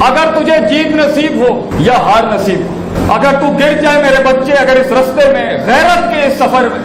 अगर तुझे जीत नसीब हो या हार नसीब हो, अगर तू गिर जाए मेरे बच्चे, अगर इस रास्ते में गैरत के इस सफर में,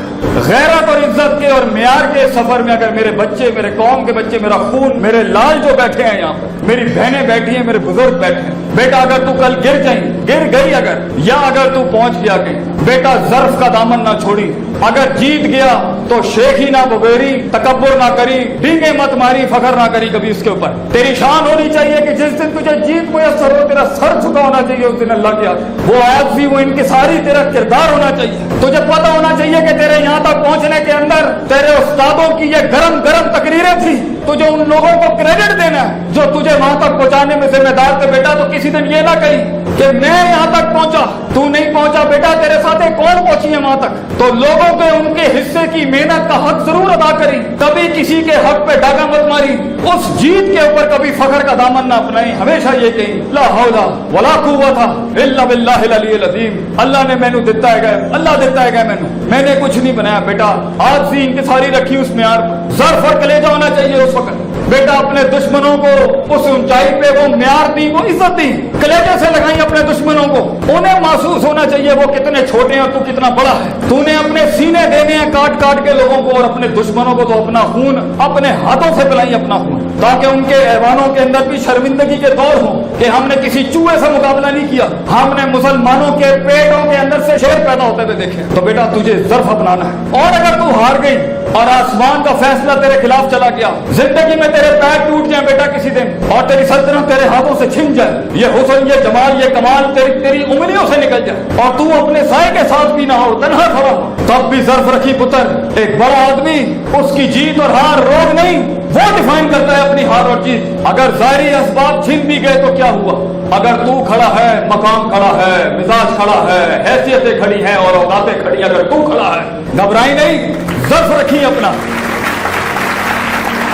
गैरत और इज्जत के और म्यार के इस सफर में अगर मेरे बच्चे, मेरे कौम के बच्चे, मेरा खून, मेरे लाल जो बैठे हैं यहाँ पर, मेरी बहनें बैठी हैं, मेरे बुजुर्ग बैठे हैं, बेटा अगर तू कल गिर गई अगर, या अगर तू पहुंच गया कहीं, बेटा ज़र्फ का दामन ना छोड़ी, अगर जीत गया तो शेखी ना बगेरी, तकब्बुर ना करी, डींगे मत मारी, फखर ना करी कभी उसके ऊपर। तेरी शान होनी चाहिए कि जिस दिन तुझे जीत मुयस्सर हो, तेरा सर झुका होना चाहिए उस दिन अल्लाह के आगे। वो आज़ी, वो इनकिसारी तेरा किरदार होना चाहिए। तुझे पता होना चाहिए कि तेरे यहाँ तक पहुंचने के अंदर तेरे उस्तादों की ये गरम गरम तकरीरें थी। तुझे उन लोगों को क्रेडिट देना है जो तुझे वहां तक पहुंचाने में जिम्मेदार थे। बेटा तो किसी दिन ये ना कही कि मैं यहाँ तक पहुंचा, तू नहीं पहुंचा। बेटा तेरे साथ एक कौन पहुंची है वहां तक, तो लोगों के उनके हिस्से की मेहनत का हक जरूर अदा करी। कभी किसी के हक पे डाका मत मारी, उस जीत के ऊपर कभी फखर का दामन ना अपनाई। हमेशा ये कही ला हौला वला कुव्वता इल्ला बिल्लाहिल अलीय्यिल अज़ीम। अल्लाह ने मैनू दिता है, अल्लाह देता है मैंने कुछ नहीं बनाया। बेटा आज सी इंकिसारी रखी उस म्यार पर, ज़र्फ और कलेजा होना चाहिए उस वक्त। बेटा अपने दुश्मनों को उस ऊंचाई पे वो म्यार दी, वो इज्जत दी, कलेजे से लगाई अपने दुश्मनों को। उन्हें महसूस होना चाहिए वो कितने छोटे हैं और तू कितना बड़ा है। तूने अपने सीने देने हैं काट काट के लोगों को, और अपने दुश्मनों को तो अपना खून अपने हाथों से पिलाई अपना खून, ताकि उनके ऐवानों के अंदर भी शर्मिंदगी के दौर हो कि हमने किसी चूहे से मुकाबला नहीं किया, हमने मुसलमानों के पेटों के अंदर से शेर पैदा होते हुए देखे। तो बेटा तुझे ज़र्फ अपनाना है। और अगर तू हार गई और आसमान का फैसला तेरे खिलाफ चला गया, जिंदगी में तेरे पैर टूट जाए बेटा किसी दिन, और तेरी सल्तनत तेरे हाथों से छिन जाए, ये हुस्न, ये जमाल, ये कमाल तेरी उंगलियों से निकल जाए, और तू अपने साए के साथ भी ना हो, तन्हा खड़ा हो, तब भी ज़र्फ रखी पुत्र। एक बड़ा आदमी, उसकी जीत और हार रोग नहीं, वो डिफाइन करता है अपनी हार और जीत। अगर ज़ाहिरी असबाब छिन भी गए तो क्या हुआ, अगर तू खड़ा है, मकाम खड़ा है, मिजाज खड़ा है, हैसियतें खड़ी हैं और औकातें खड़ी, अगर तू खड़ा है, घबराई नहीं, ज़र्फ रखी अपना।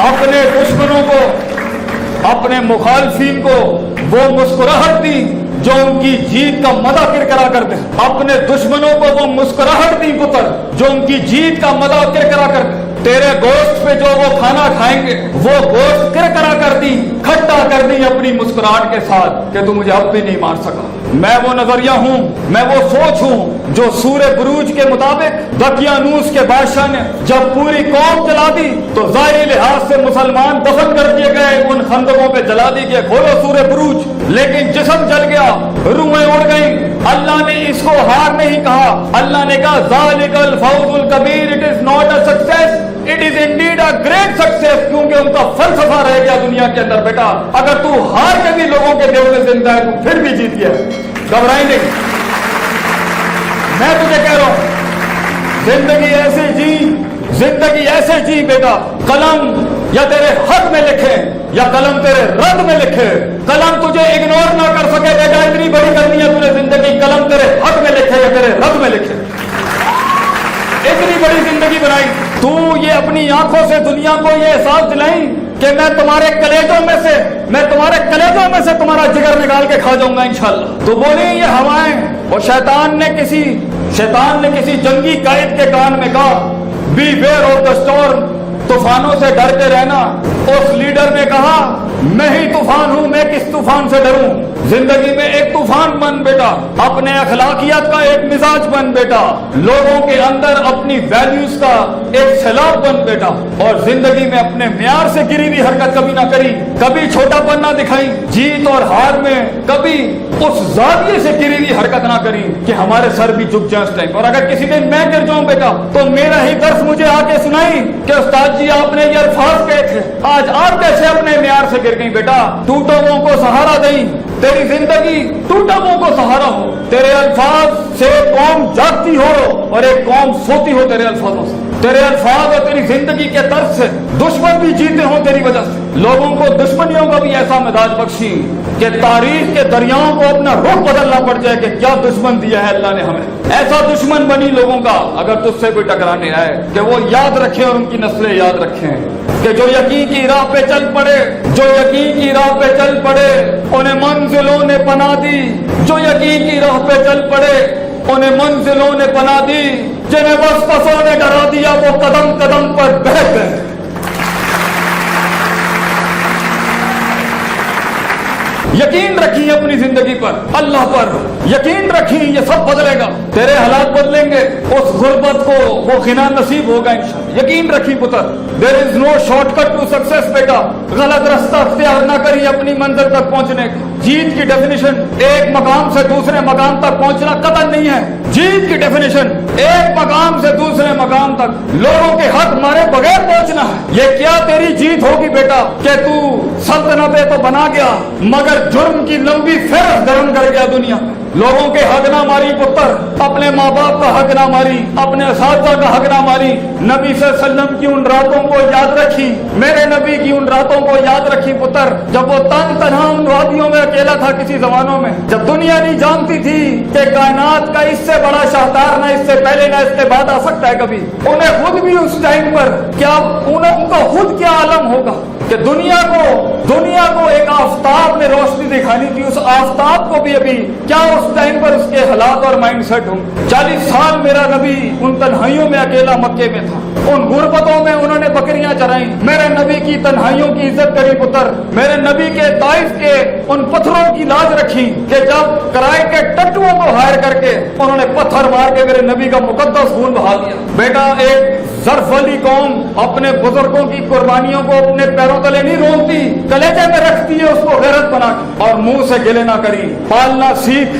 अपने दुश्मनों को, अपने मुखालफीन को वो मुस्कुराहट दी जो उनकी जीत का मजा किरकिरा कर दे। अपने दुश्मनों को वो मुस्कुराहट दी पुत्र जो उनकी जीत का मजा किरकिरा कर दे। तेरे गोश्त पे जो वो खाना खाएंगे वो गोश्त किरकिरा कर दी, खट्टा कर दी अपनी मुस्कुराहट के साथ कि तू मुझे अब भी नहीं मार सका। मैं वो नजरिया हूँ, मैं वो सोच हूँ जो सूरे बुरूज के मुताबिक दकियानूस के बादशाह ने जब पूरी कौम जला दी तो ज़ाहिरी लिहाज से मुसलमान दफन कर दिए गए, उन खंदकों पे जला दी गए, खोलो सूरे बुरूज, लेकिन जिस्म जल गया, रूहें उड़ गई। अल्लाह ने इसको हार नहीं कहा, अल्लाह ने कहा ज़ालिकल फौजुल कबीर, it is not a success, it is indeed a great success, क्योंकि उनका फलसफा रह गया दुनिया के अंदर। बेटा अगर तू हार के भी लोगों के दिल में जिंदा है तू फिर भी जीत गया, घबराई नहीं। मैं तुझे कह रहा हूं जिंदगी ऐसे जी, जिंदगी ऐसे जी बेटा, कलम या तेरे हक में लिखे या कलम तेरे रद में लिखे, कलम तुझे इग्नोर ना कर सके बेटा, इतनी बड़ी करनी है तुझे जिंदगी, कलम तेरे हक में लिखे या तेरे रद में लिखे, इतनी बड़ी जिंदगी बनाई। तू ये अपनी आंखों से दुनिया को ये एहसास दिलाई कि मैं तुम्हारे कलेजों में से तुम्हारा जिगर निकाल के खा जाऊंगा इंशाल्लाह। तो बोले ये हवाएं, और शैतान ने किसी जंगी कायद के कान में कहा beware of the storm, तूफानों से डर के रहना। उस लीडर ने कहा मैं ही तूफान हूं, मैं किस तूफान से डरूं। जिंदगी में एक तूफान बन बेटा, अपने अखलाकियात का एक मिजाज बन बेटा, लोगों के अंदर अपनी वैल्यूज का एक सैलाब बन बेटा, और जिंदगी में अपने म्यार से गिरी हुई हरकत कभी ना करी, कभी छोटापन ना दिखाई, जीत और हार में कभी उस जाविये से गिरी हुई हरकत ना करी कि हमारे सर भी झुक जाए उस टाइम। और अगर किसी दिन मैं गिर जाऊं बेटा तो मेरा ही दर्स मुझे आके सुनाई कि उस्ताद जी आपने ये अल्फाज कहे थे, आज आप कैसे अपने म्यार से गिर गई। बेटा टूटों को सहारा दें, तेरी जिंदगी टूटों को सहारा हो, तेरे अल्फाज से कौम जागती हो और एक कौम सोती हो तेरे अल्फाजों से, तेरे अल्फाज और तेरी जिंदगी के तर्ज से दुश्मन भी जीते हो तेरी वजह से। लोगों को दुश्मनियों का भी ऐसा मिजाज बख्शी कि तारीख के दरियाओं को अपना रुख बदलना पड़ जाए कि क्या दुश्मन दिया है अल्लाह ने हमें। ऐसा दुश्मन बनी लोगों का, अगर तुझसे कोई टकराने आए कि वो याद रखें और उनकी नस्लें याद रखें कि जो यकीन की राह पे चल पड़े, जो यकीन की राह पे चल पड़े उन्हें मंजिलों ने पनाह दी, जो यकीन की राह पे चल पड़े उन्हें मंजिलों ने पनाह दी, जिन्हें बस पसों ने डरा दिया वो कदम कदम पर बह गए। یقین رکھی اپنی زندگی پر، اللہ پر یقین رکھی، یہ سب بدلے گا، تیرے حالات بدلیں گے، اس غربت کو وہ غنا نصیب ہوگا انشاءاللہ۔ یقین رکھی پتر، دیر از نو شارٹ کٹ ٹو سکسیس بیٹا، غلط راستہ اختیار نہ کری اپنی منزل تک پہنچنے کی۔ جیت کی ڈیفینیشن ایک مقام سے دوسرے مقام تک پہنچنا قطعاً نہیں ہے، جیت کی ڈیفینیشن ایک مقام سے دوسرے مقام تک لوگوں کے حق مارے بغیر پہنچنا ہے۔ یہ کیا تیری جیت ہوگی بیٹا کہ تو سلطنتیں تو بنا گیا مگر جرم کی لمبی فہرست درم کر گیا دنیا میں۔ لوگوں کے حق نہ ماری پتر، اپنے ماں باپ کا حق نہ ماری، اپنے اساتذہ کا حق نہ ماری، نبی صلی اللہ علیہ وسلم کی ان راتوں کو یاد رکھی، میرے نبی کی ان راتوں کو یاد رکھی پتر، جب وہ تنہا ان وادیوں میں اکیلا تھا کسی زمانوں میں، جب دنیا نہیں جانتی تھی کہ کائنات کا اس سے بڑا شاہکار نہ اس سے پہلے نہ اس کے بعد آ سکتا ہے کبھی۔ انہیں خود بھی اس ٹائم پر کیا ان کو خود کیا عالم ہوگا کہ دنیا کو ایک آفتاب نے روشنی دکھانی تھی، اس آفتاب کو بھی ابھی کیا اس ٹائم پر اس کے حالات اور مائنڈ سیٹ ہوں۔ 40 سال میرا نبی ان تنہائیوں میں اکیلا مکے میں تھا، ان غربتوں میں انہوں نے بکریاں چرائیں، میرے نبی کی تنہائیوں کی عزت کری پتر، میرے نبی کے طائف کے ان پتھروں کی لاج رکھی کہ جب کرائے کے ٹٹوؤں کو ہائر کر کے انہوں نے پتھر مار کے میرے نبی کا مقدس خون بہا دیا۔ بیٹا ایک ظرف والی قوم اپنے بزرگوں کی قربانیوں کو اپنے پیروں تلے نہیں رونتی، کلیجے میں رکھتی ہے اس کو غیرت بنا کے، اور منہ سے گلے نہ کری، پالنا سیکھ۔